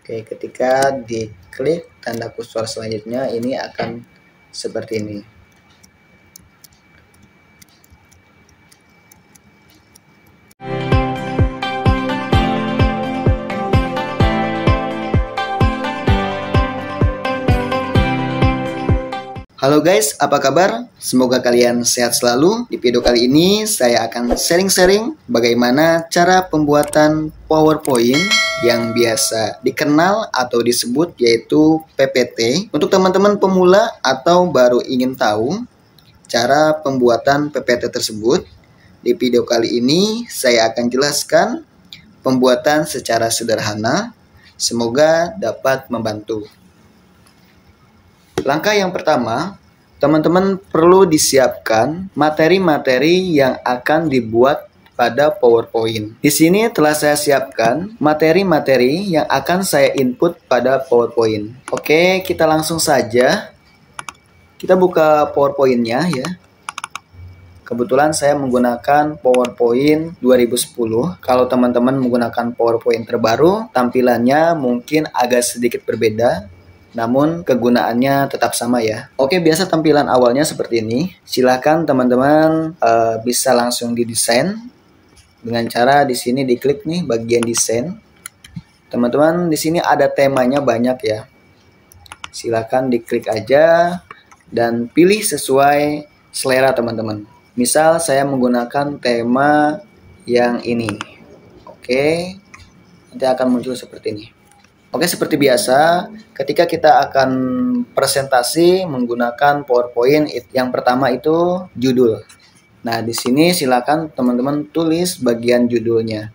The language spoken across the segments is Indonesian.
Oke, ketika diklik tanda kursor selanjutnya ini akan seperti ini. Halo guys, apa kabar? Semoga kalian sehat selalu. Di video kali ini saya akan sharing-sharing bagaimana cara pembuatan PowerPoint yang biasa dikenal atau disebut yaitu PPT. Untuk teman-teman pemula atau baru ingin tahu cara pembuatan PPT tersebut, di video kali ini saya akan jelaskan pembuatan secara sederhana. Semoga dapat membantu. Langkah yang pertama, teman-teman perlu disiapkan materi-materi yang akan dibuat pada PowerPoint. Di sini telah saya siapkan materi-materi yang akan saya input pada PowerPoint. Oke, kita langsung saja. Kita buka PowerPoint-nya ya. Kebetulan saya menggunakan PowerPoint 2010. Kalau teman-teman menggunakan PowerPoint terbaru, tampilannya mungkin agak sedikit berbeda. Namun kegunaannya tetap sama ya. Oke, biasa tampilan awalnya seperti ini. Silahkan teman-teman bisa langsung didesain dengan cara di sini diklik nih bagian desain. Teman-teman di sini ada temanya banyak ya. Silahkan diklik aja dan pilih sesuai selera teman-teman. Misal saya menggunakan tema yang ini. Oke, nanti akan muncul seperti ini. Oke, seperti biasa, ketika kita akan presentasi menggunakan PowerPoint, yang pertama itu judul. Nah, di sini silakan teman-teman tulis bagian judulnya.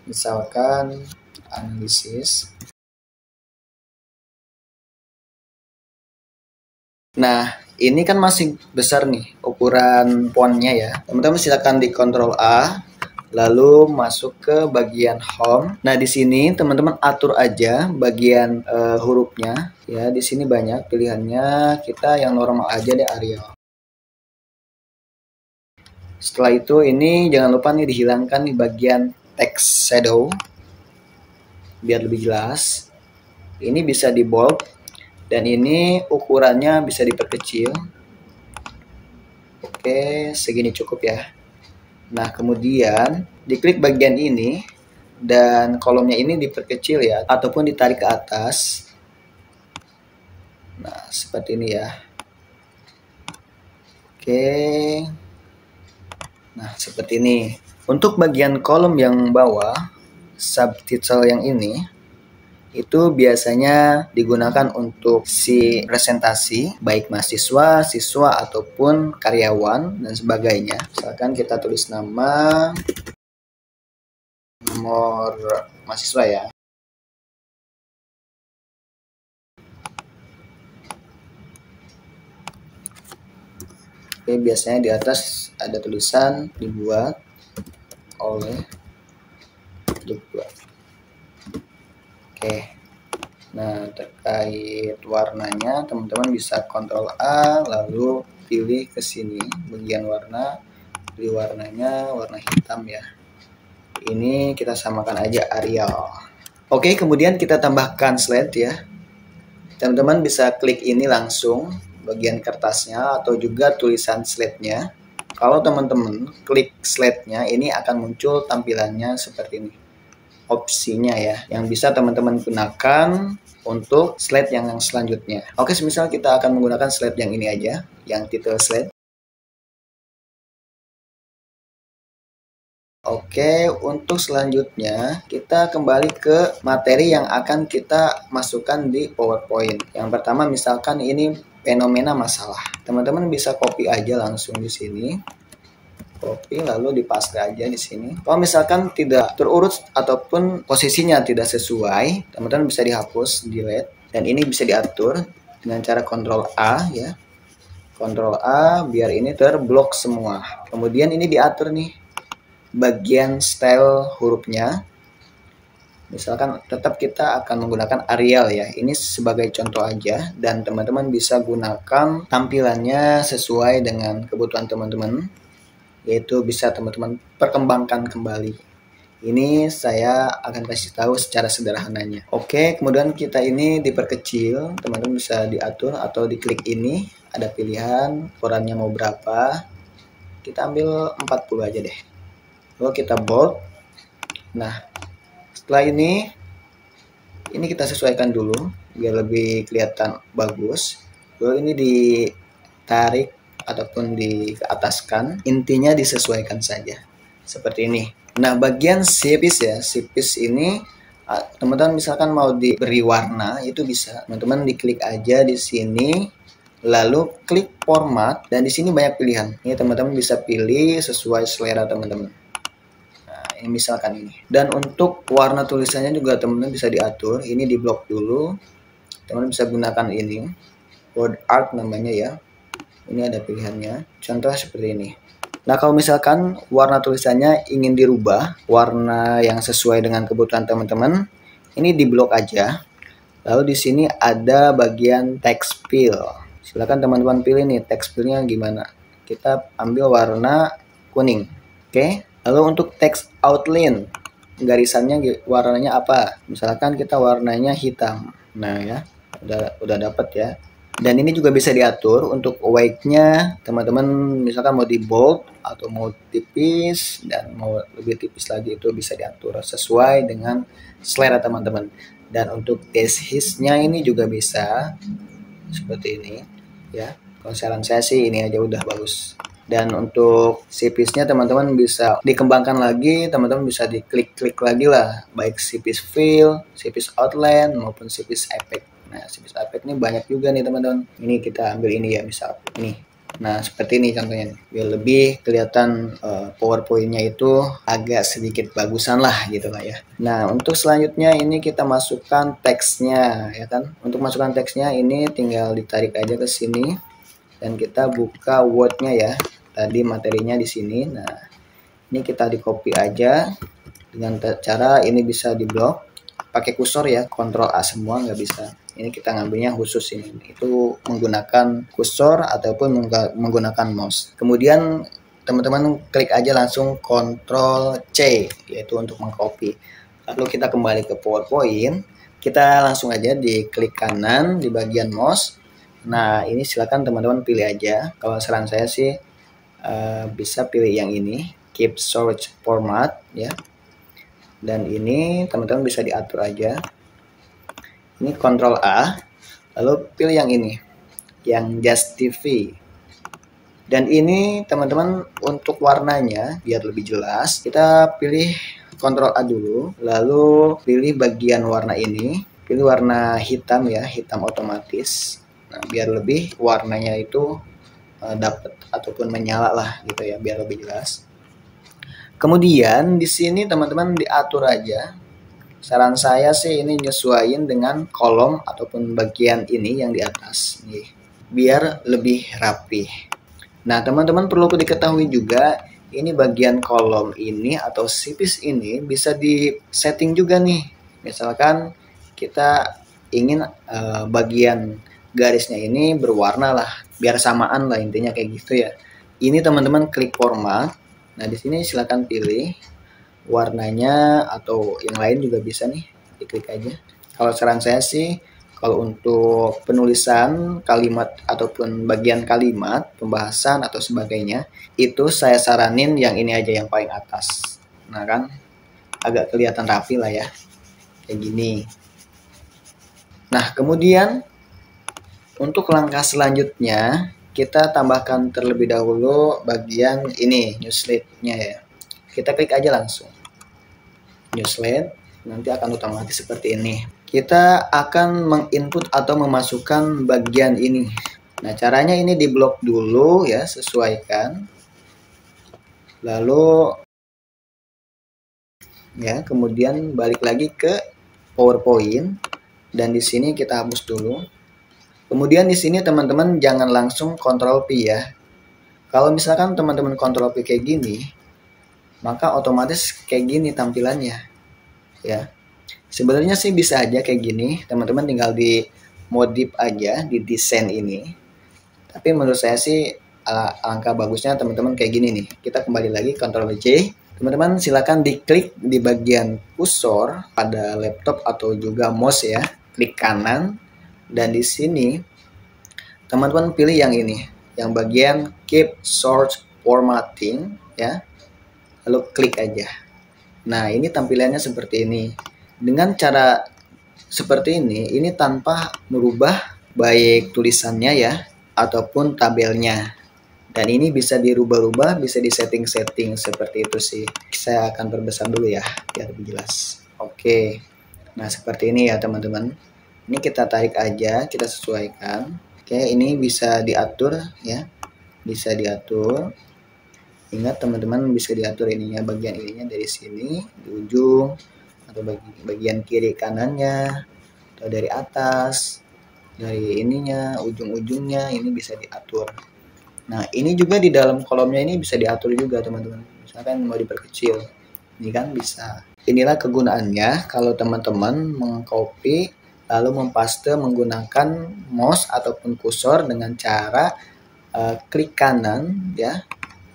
Misalkan analisis. Nah, ini kan masih besar nih ukuran fontnya ya. Teman-teman silakan di Ctrl A. Lalu masuk ke bagian home. Nah, di sini teman-teman atur aja bagian hurufnya ya. Di sini banyak pilihannya. Kita yang normal aja deh, Arial. Setelah itu ini jangan lupa nih dihilangkan di bagian text shadow biar lebih jelas. Ini bisa di bold dan ini ukurannya bisa diperkecil. Oke, segini cukup ya. Nah, kemudian diklik bagian ini dan kolomnya ini diperkecil ya, ataupun ditarik ke atas. Nah, seperti ini ya. Oke. Nah, seperti ini. Untuk bagian kolom yang bawah, subtitle yang ini, itu biasanya digunakan untuk si presentasi, baik mahasiswa, siswa, ataupun karyawan, dan sebagainya. Misalkan kita tulis nomor mahasiswa ya. Oke, biasanya di atas ada tulisan dibuat oleh Oke. Nah, terkait warnanya teman-teman bisa Ctrl A lalu pilih ke sini bagian warna, pilih warnanya warna hitam ya. Ini kita samakan aja Arial. Oke, kemudian kita tambahkan slide ya. Teman-teman bisa klik ini langsung bagian kertasnya atau juga tulisan slide-nya. Kalau teman-teman klik slide-nya, ini akan muncul tampilannya seperti ini. Opsinya ya, yang bisa teman-teman gunakan untuk slide yang selanjutnya. Oke, semisal kita akan menggunakan slide yang ini aja, yang title slide. Oke, untuk selanjutnya kita kembali ke materi yang akan kita masukkan di PowerPoint. Yang pertama misalkan ini fenomena masalah. Teman-teman bisa copy aja langsung di sini. Copy lalu dipaste aja di sini. Kalau misalkan tidak terurut ataupun posisinya tidak sesuai, teman-teman bisa dihapus, delete, dan ini bisa diatur dengan cara Ctrl A ya. Ctrl A biar ini terblok semua. Kemudian ini diatur nih bagian style hurufnya. Misalkan tetap kita akan menggunakan Arial ya. Ini sebagai contoh aja dan teman-teman bisa gunakan tampilannya sesuai dengan kebutuhan teman-teman. Yaitu bisa teman-teman perkembangkan kembali. Ini saya akan kasih tahu secara sederhananya. Oke, kemudian kita ini diperkecil, teman-teman bisa diatur atau diklik ini, ada pilihan ukurannya mau berapa. Kita ambil 40 aja deh. Lalu kita bold. Nah, setelah ini kita sesuaikan dulu biar lebih kelihatan bagus. Lalu ini ditarik ataupun diataskan, intinya disesuaikan saja seperti ini. Nah, bagian sipis ya, sipis ini teman-teman misalkan mau diberi warna, itu bisa teman-teman diklik aja di sini, lalu klik format, dan di sini banyak pilihan. Ini teman-teman bisa pilih sesuai selera teman-teman. Nah, ini misalkan ini. Dan untuk warna tulisannya juga teman-teman bisa diatur. Ini di blok dulu, teman-teman bisa gunakan ini, word art namanya ya. Ini ada pilihannya, contoh seperti ini. Nah, kalau misalkan warna tulisannya ingin dirubah, warna yang sesuai dengan kebutuhan teman-teman, ini di blok aja. Lalu di sini ada bagian text fill. Silakan teman-teman pilih nih text fill-nya gimana. Kita ambil warna kuning. Oke. Lalu untuk text outline, garisannya warnanya apa? Misalkan kita warnanya hitam. Nah ya, udah dapat ya. Dan ini juga bisa diatur untuk weight-nya, teman-teman misalkan mau di bold atau mau tipis dan mau lebih tipis lagi, itu bisa diatur sesuai dengan selera teman-teman. Dan untuk text-nya ini juga bisa seperti ini ya. Kalau saran saya sih ini aja udah bagus. Dan untuk sipisnya teman-teman bisa dikembangkan lagi, teman-teman bisa diklik-klik lagi lah, baik sipis fill, sipis outline maupun sipis effect. Nah, sipis effect ini banyak juga nih teman-teman. Ini kita ambil ini ya, misal ini. Nah, seperti ini contohnya nih. Biar lebih kelihatan PowerPoint-nya itu agak sedikit bagusan lah gitu lah ya. Nah, untuk selanjutnya ini kita masukkan teksnya ya kan. Untuk masukkan teksnya ini tinggal ditarik aja ke sini dan kita buka Word-nya ya. Tadi materinya di sini. Nah, ini kita di copy aja dengan cara ini bisa di blok. Pakai kursor ya, Ctrl A semua nggak bisa. Ini kita ngambilnya khusus ini, itu menggunakan kursor ataupun menggunakan mouse. Kemudian teman-teman klik aja langsung Ctrl C, yaitu untuk mengcopy. Lalu kita kembali ke PowerPoint, kita langsung aja di klik kanan di bagian mouse. Nah, ini silakan teman-teman pilih aja. Kalau saran saya sih bisa pilih yang ini, keep storage format ya. Dan ini teman-teman bisa diatur aja. Ini Ctrl A, lalu pilih yang ini, yang Just TV. Dan ini teman-teman untuk warnanya biar lebih jelas, kita pilih Ctrl A dulu, lalu pilih bagian warna ini, pilih warna hitam ya, hitam otomatis. Nah, biar lebih warnanya itu dapat ataupun menyala lah gitu ya, biar lebih jelas. Kemudian di sini teman-teman diatur aja. Saran saya sih ini nyesuaiin dengan kolom ataupun bagian ini yang di atas nih, biar lebih rapi. Nah, teman-teman perlu diketahui juga, ini bagian kolom ini atau sipis ini bisa di setting juga nih. Misalkan kita ingin bagian garisnya ini berwarna lah, biar samaan lah, intinya kayak gitu ya. Ini teman-teman klik format. Nah, di sini silakan pilih warnanya atau yang lain juga bisa nih, diklik aja. Kalau saran saya sih, kalau untuk penulisan kalimat ataupun bagian kalimat, pembahasan atau sebagainya, itu saya saranin yang ini aja, yang paling atas. Nah kan, agak kelihatan rapi lah ya, kayak gini. Nah, kemudian untuk langkah selanjutnya, kita tambahkan terlebih dahulu bagian ini, newsletter-nya ya. Kita klik aja langsung newsletter, nanti akan otomatis seperti ini. Kita akan menginput atau memasukkan bagian ini. Nah, caranya ini di blok dulu ya, sesuaikan. Lalu ya, kemudian balik lagi ke PowerPoint dan di sini kita hapus dulu. Kemudian di sini teman-teman jangan langsung Ctrl P ya. Kalau misalkan teman-teman Ctrl P kayak gini, maka otomatis kayak gini tampilannya ya. Sebenarnya sih bisa aja kayak gini, teman-teman tinggal di modif aja di desain ini. Tapi menurut saya sih alangkah bagusnya teman-teman kayak gini nih. Kita kembali lagi Ctrl J. Teman-teman silakan diklik di bagian kursor pada laptop atau juga mouse ya, klik kanan, dan di sini teman-teman pilih yang ini, yang bagian keep source formatting ya, lalu klik aja. Nah, ini tampilannya seperti ini. Dengan cara seperti ini tanpa merubah baik tulisannya ya ataupun tabelnya. Dan ini bisa dirubah-rubah, bisa disetting-setting seperti itu sih. Saya akan perbesar dulu ya, biar lebih jelas. Oke, nah seperti ini ya teman-teman. Ini kita tarik aja, kita sesuaikan. Oke, ini bisa diatur ya, bisa diatur. Ingat teman-teman, bisa diatur ininya, bagian ininya dari sini, di ujung, atau bagian kiri kanannya, atau dari atas, dari ininya, ujung-ujungnya, ini bisa diatur. Nah, ini juga di dalam kolomnya ini bisa diatur juga, teman-teman. Misalkan mau diperkecil, ini kan bisa. Inilah kegunaannya kalau teman-teman mengcopy lalu mempaste menggunakan mouse ataupun kursor dengan cara klik kanan ya.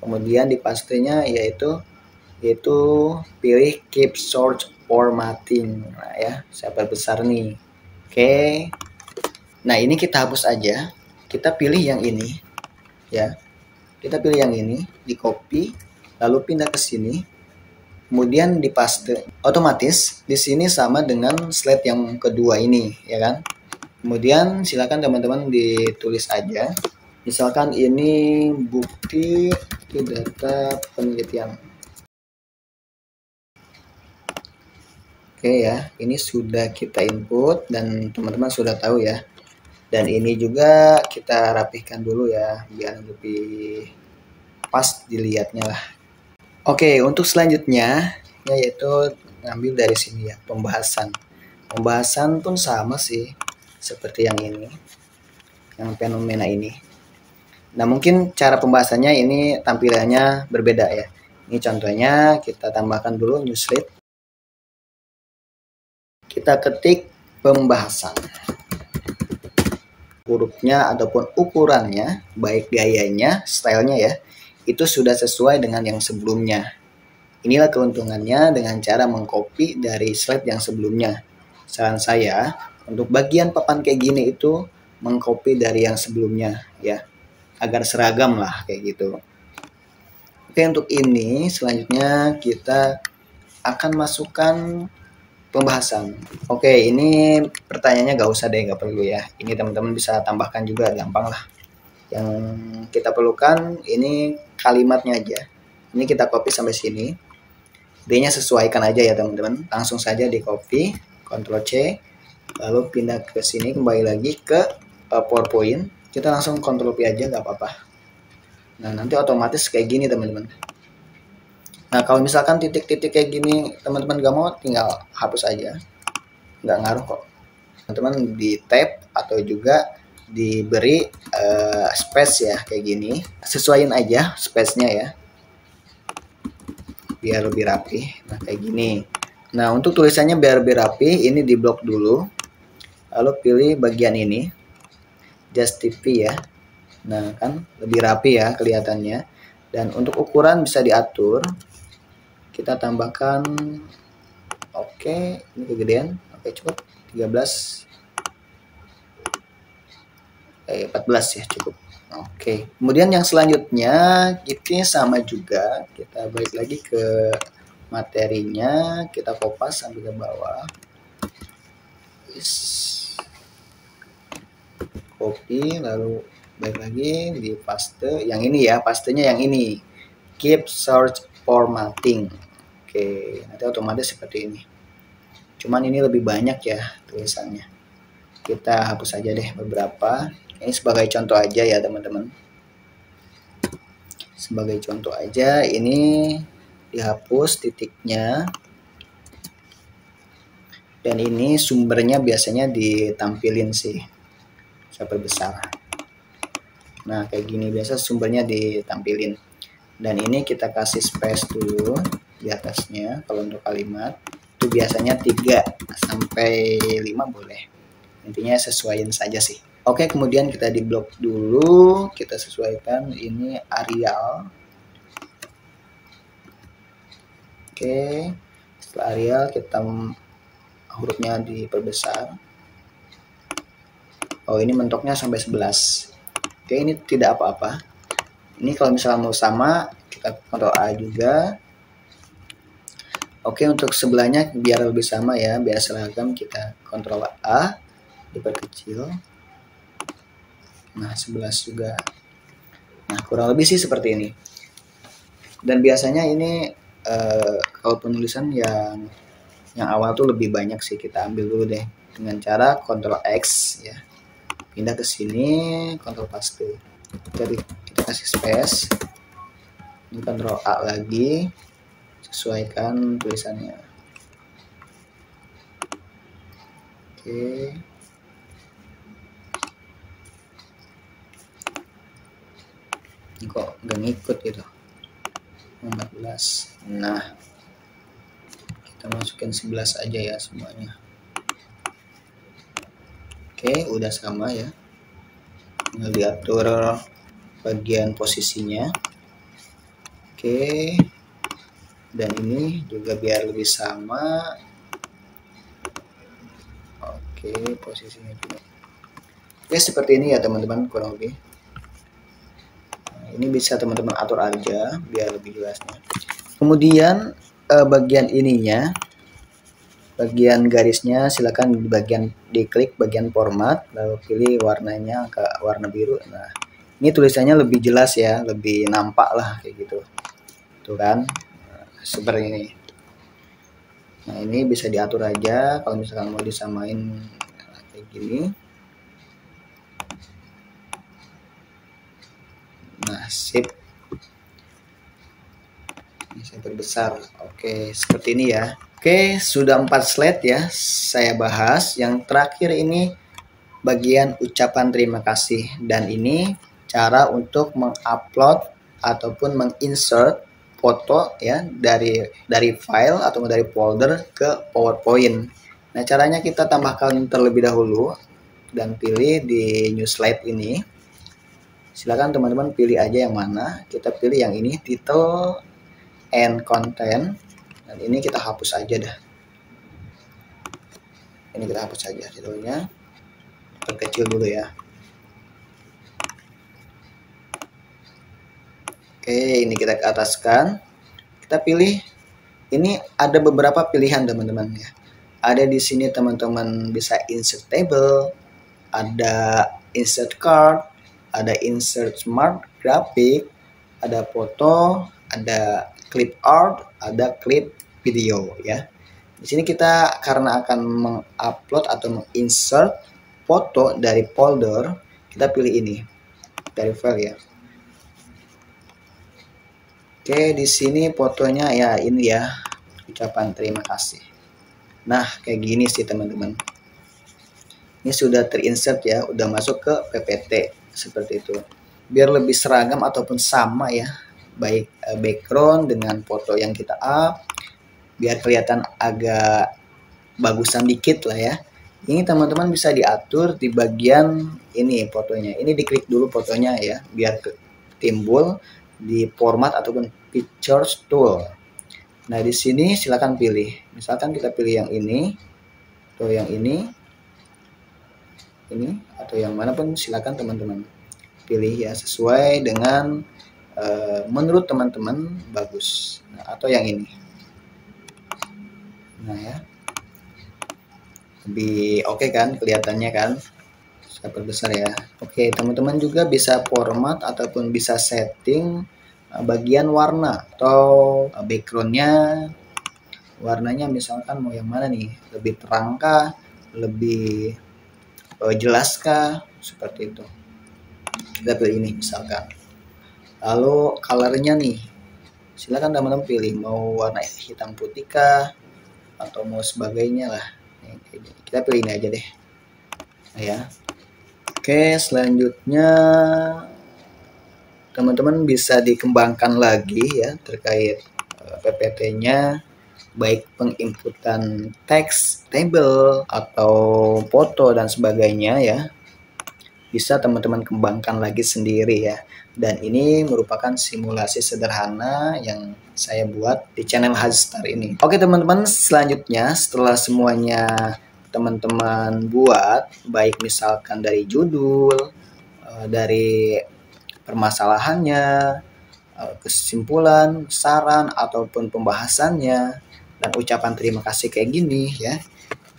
Kemudian dipastenya yaitu pilih keep source formatting. Nah, ya, saya perbesar nih. Oke. Nah, ini kita hapus aja. Kita pilih yang ini. Ya, kita pilih yang ini, di copy, lalu pindah ke sini, kemudian dipaste. Otomatis di sini sama dengan slide yang kedua ini, ya kan? Kemudian silakan teman-teman ditulis aja. Misalkan ini bukti data penelitian. Oke ya, ini sudah kita input dan teman-teman sudah tahu ya. Dan ini juga kita rapihkan dulu ya, biar lebih pas dilihatnya lah. Oke, untuk selanjutnya yaitu ngambil dari sini ya, pembahasan. Pembahasan pun sama sih, seperti yang ini, yang fenomena ini. Nah, mungkin cara pembahasannya ini tampilannya berbeda ya. Ini contohnya, kita tambahkan dulu new slide. Kita ketik pembahasan. Hurufnya ataupun ukurannya, baik gayanya, stylenya ya, itu sudah sesuai dengan yang sebelumnya. Inilah keuntungannya dengan cara mengcopy dari slide yang sebelumnya. Saran saya, untuk bagian papan kayak gini itu mengcopy dari yang sebelumnya ya, agar seragam lah kayak gitu. Oke, untuk ini selanjutnya kita akan masukkan pembahasan. Oke, ini pertanyaannya gak usah deh, gak perlu ya. Ini teman-teman bisa tambahkan juga, gampang lah. Yang kita perlukan ini kalimatnya aja. Ini kita copy sampai sini. D-nya sesuaikan aja ya teman-teman. Langsung saja di copy, Ctrl C, lalu pindah ke sini, kembali lagi ke PowerPoint. Kita langsung Ctrl P aja, gak apa-apa. Nah, nanti otomatis kayak gini teman-teman. Nah, kalau misalkan titik-titik kayak gini teman-teman gak mau, tinggal hapus aja, nggak ngaruh kok. Teman-teman di tab atau juga diberi space ya, kayak gini. Sesuaiin aja space-nya ya, biar lebih rapi. Nah, kayak gini. Nah, untuk tulisannya biar lebih rapi, ini di blok dulu, lalu pilih bagian ini, Just TV ya. Nah, kan lebih rapi ya kelihatannya. Dan untuk ukuran bisa diatur. Kita tambahkan, oke, ini kegedean, oke cukup 13, 14 ya cukup. Oke, kemudian yang selanjutnya ini sama juga, kita balik lagi ke materinya, kita kopas sampai ke bawah, copy, lalu balik lagi di paste, yang ini ya, pastenya yang ini, keep source formatting. Oke, nanti otomatis seperti ini. Cuman ini lebih banyak ya tulisannya. Kita hapus aja deh beberapa. Ini sebagai contoh aja ya teman-teman. Sebagai contoh aja, ini dihapus titiknya. Dan ini sumbernya biasanya ditampilin sih. Saya perbesar. Nah, kayak gini biasa sumbernya ditampilin. Dan ini kita kasih space dulu di atasnya. Kalau untuk kalimat itu biasanya 3 sampai 5 boleh. Intinya sesuaiin saja sih. Oke, kemudian kita di blok dulu, kita sesuaikan ini Arial. Oke, setelah Arial kita hurufnya diperbesar. Oh, ini mentoknya sampai 11. Oke, ini tidak apa-apa. Ini kalau misalnya mau sama, kita Ctrl A juga. Oke, untuk sebelahnya biar lebih sama ya, biar seragam, kita Ctrl A, diperkecil. Nah, 11 juga. Nah, kurang lebih sih seperti ini. Dan biasanya ini kalau penulisan yang awal tuh lebih banyak sih, kita ambil dulu deh dengan cara Ctrl X ya. Pindah ke sini, Ctrl paste. Jadi kita kasih space. Ini Ctrl A lagi, sesuaikan tulisannya. Oke. Ini kok nggak ngikut gitu. 14. Nah, kita masukin 11 aja ya semuanya. Oke, udah sama ya. Tinggal diatur bagian posisinya. Oke. Dan ini juga biar lebih sama. Oke, posisinya juga. Oke, seperti ini ya teman-teman kurang lebih. Ini bisa teman-teman atur aja biar lebih jelasnya. Kemudian bagian ininya, bagian garisnya silakan di bagian diklik bagian format, lalu pilih warnanya ke warna biru. Nah, ini tulisannya lebih jelas ya, lebih nampak lah kayak gitu. Tuh kan, seperti ini. Nah, ini bisa diatur aja kalau misalkan mau disamain kayak gini. Nah, sip. Ini saya perbesar. Oke, seperti ini ya. Oke, sudah 4 slide ya saya bahas. Yang terakhir ini bagian ucapan terima kasih. Dan ini cara untuk mengupload ataupun menginsert foto ya dari file atau dari folder ke PowerPoint. Nah, caranya kita tambahkan terlebih dahulu dan pilih di new slide ini. Silakan teman-teman pilih aja yang mana. Kita pilih yang ini, title and content. Dan ini kita hapus aja dah. Ini kita hapus aja titelnya. Perkecil dulu ya. Oke, ini kita ke ataskan. Kita pilih. Ini ada beberapa pilihan teman-teman ya. Ada di sini teman-teman bisa insert table, ada insert card, ada insert smart graphic, ada foto, ada clip art, ada clip video ya. Di sini kita karena akan mengupload atau menginsert foto dari folder, kita pilih ini dari file ya. Oke, di sini fotonya ya ini ya, ucapan terima kasih. Nah, kayak gini sih teman-teman. Ini sudah terinsert ya, udah masuk ke PPT seperti itu. Biar lebih seragam ataupun sama ya, baik background dengan foto yang kita up, biar kelihatan agak bagusan dikit lah ya. Ini teman-teman bisa diatur di bagian ini fotonya. Ini diklik dulu fotonya ya, biar timbul di format ataupun pictures tool. Nah, di sini silakan pilih. Misalkan kita pilih yang ini atau yang ini atau yang manapun silakan teman-teman pilih ya, sesuai dengan menurut teman-teman bagus. Nah, atau yang ini. Nah ya, lebih oke kan kelihatannya kan. Saya perbesar ya. Oke, teman-teman juga bisa format ataupun bisa setting bagian warna atau backgroundnya, warnanya misalkan mau yang mana nih, lebih terangkah, lebih jelaskah, seperti itu. Kita pilih ini misalkan. Lalu colornya nih, silakan teman-teman pilih mau warna hitam putih kah atau mau sebagainya lah. Kita pilih ini aja deh. Nah ya. Oke, selanjutnya teman-teman bisa dikembangkan lagi ya terkait PPT-nya, baik penginputan teks, table, atau foto dan sebagainya ya. bisa teman-teman kembangkan lagi sendiri ya. Dan ini merupakan simulasi sederhana yang saya buat di channel Hazstar ini. Oke teman-teman, selanjutnya setelah semuanya teman-teman buat, baik misalkan dari judul, dari permasalahannya, kesimpulan, saran, ataupun pembahasannya, dan ucapan terima kasih kayak gini ya.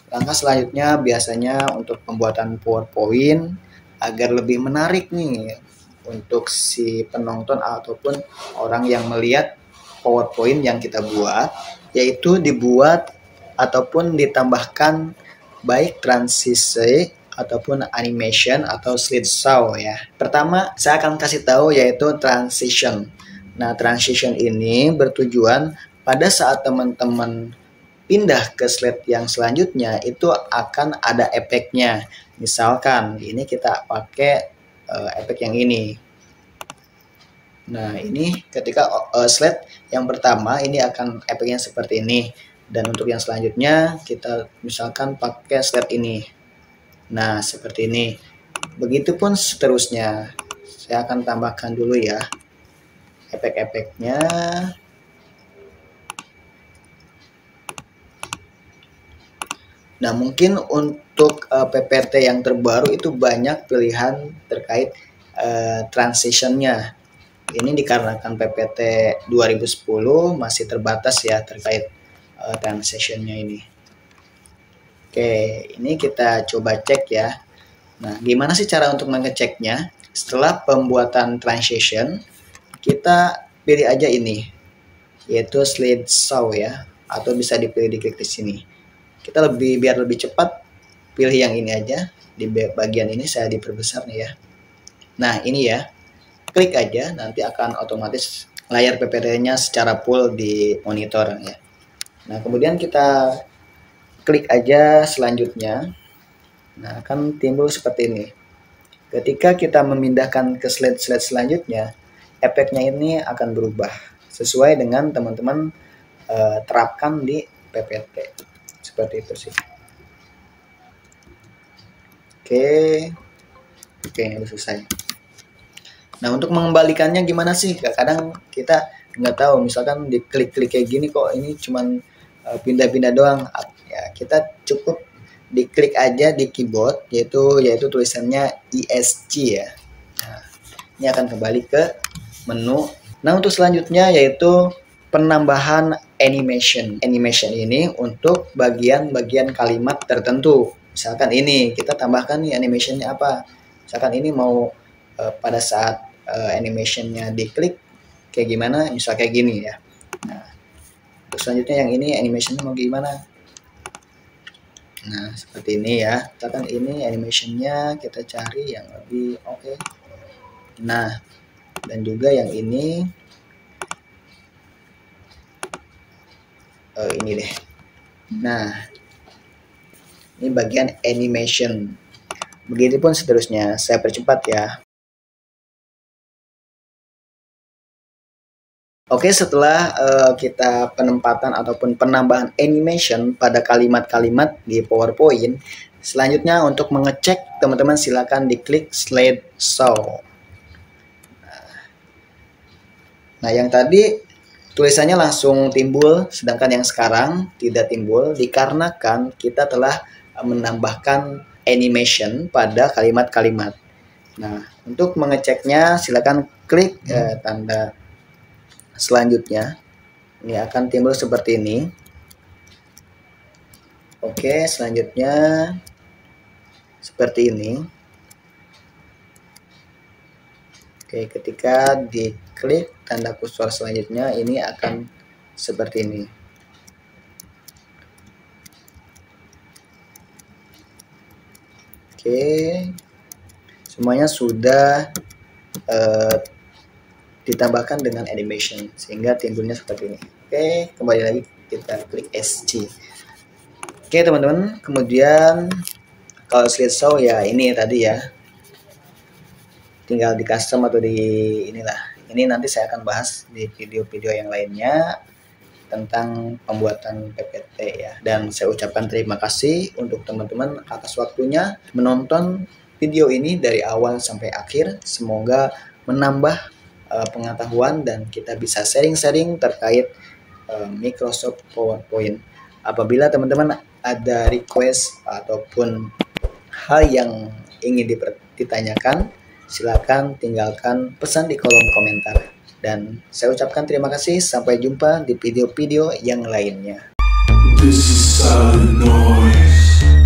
Langkah selanjutnya biasanya untuk pembuatan PowerPoint agar lebih menarik nih untuk si penonton ataupun orang yang melihat PowerPoint yang kita buat, yaitu dibuat ataupun ditambahkan baik transisi ataupun animation atau slideshow ya. Pertama, saya akan kasih tahu yaitu transition. Nah, transition ini bertujuan pada saat teman-teman pindah ke slide yang selanjutnya itu akan ada efeknya. Misalkan ini kita pakai efek yang ini. Nah, ini ketika slide yang pertama ini akan efeknya seperti ini. Dan untuk yang selanjutnya kita misalkan pakai slide ini. Nah, seperti ini. Begitupun seterusnya. Saya akan tambahkan dulu ya efek-efeknya. Nah, mungkin untuk PPT yang terbaru itu banyak pilihan terkait transitionnya. Ini dikarenakan PPT 2010 masih terbatas ya terkait transitionnya ini. Oke, ini kita coba cek ya. Nah, gimana sih cara untuk mengeceknya? Setelah pembuatan transition, kita pilih aja ini, yaitu slideshow ya, atau bisa dipilih diklik di sini. Kita biar lebih cepat, pilih yang ini aja. Di bagian ini saya diperbesar nih ya. Nah, ini ya. Klik aja, nanti akan otomatis layar PPT-nya secara full di monitor ya. Nah, kemudian kita klik aja selanjutnya. Nah, akan timbul seperti ini. Ketika kita memindahkan ke slide-slide selanjutnya, efeknya ini akan berubah sesuai dengan teman-teman terapkan di PPT. Seperti itu sih. Oke, ini udah selesai. Nah, untuk mengembalikannya gimana sih? Kadang kita nggak tahu, misalkan diklik-klik kayak gini kok ini cuman pindah-pindah doang. Ya, kita cukup diklik aja di keyboard, yaitu tulisannya ESC ya. Nah, ini akan kembali ke menu. Nah, untuk selanjutnya yaitu penambahan animation. Animation ini untuk bagian-bagian kalimat tertentu. Misalkan ini kita tambahkan nih animationnya apa? Misalkan ini mau pada saat animationnya diklik kayak gimana, misal kayak gini ya. Nah, terus selanjutnya yang ini animationnya mau gimana? Nah, seperti ini ya. Misalkan ini animationnya kita cari yang lebih oke. Nah, dan juga yang ini ini deh. Nah, ini bagian animation. Begitupun seterusnya. Saya percepat ya. Oke, setelah kita penempatan ataupun penambahan animation pada kalimat-kalimat di PowerPoint, selanjutnya untuk mengecek teman-teman silakan diklik slideshow. Nah, yang tadi tulisannya langsung timbul, sedangkan yang sekarang tidak timbul dikarenakan kita telah menambahkan animation pada kalimat-kalimat. Nah, untuk mengeceknya silakan klik tanda selanjutnya. Ini akan timbul seperti ini. Oke, selanjutnya seperti ini. Oke, ketika diklik tanda kursor selanjutnya ini akan seperti ini. Oke, semuanya sudah ditambahkan dengan animation sehingga timbulnya seperti ini. Oke, kembali lagi kita klik SC. Oke teman-teman, kemudian kalau slideshow ya ini tadi ya, tinggal di custom atau di inilah. Ini nanti saya akan bahas di video-video yang lainnya tentang pembuatan PPT ya. Dan saya ucapkan terima kasih untuk teman-teman atas waktunya menonton video ini dari awal sampai akhir. Semoga menambah pengetahuan dan kita bisa sharing-sharing terkait Microsoft PowerPoint. Apabila teman-teman ada request ataupun hal yang ingin ditanyakan, silakan tinggalkan pesan di kolom komentar. Dan saya ucapkan terima kasih, sampai jumpa di video-video yang lainnya. This is silent noise.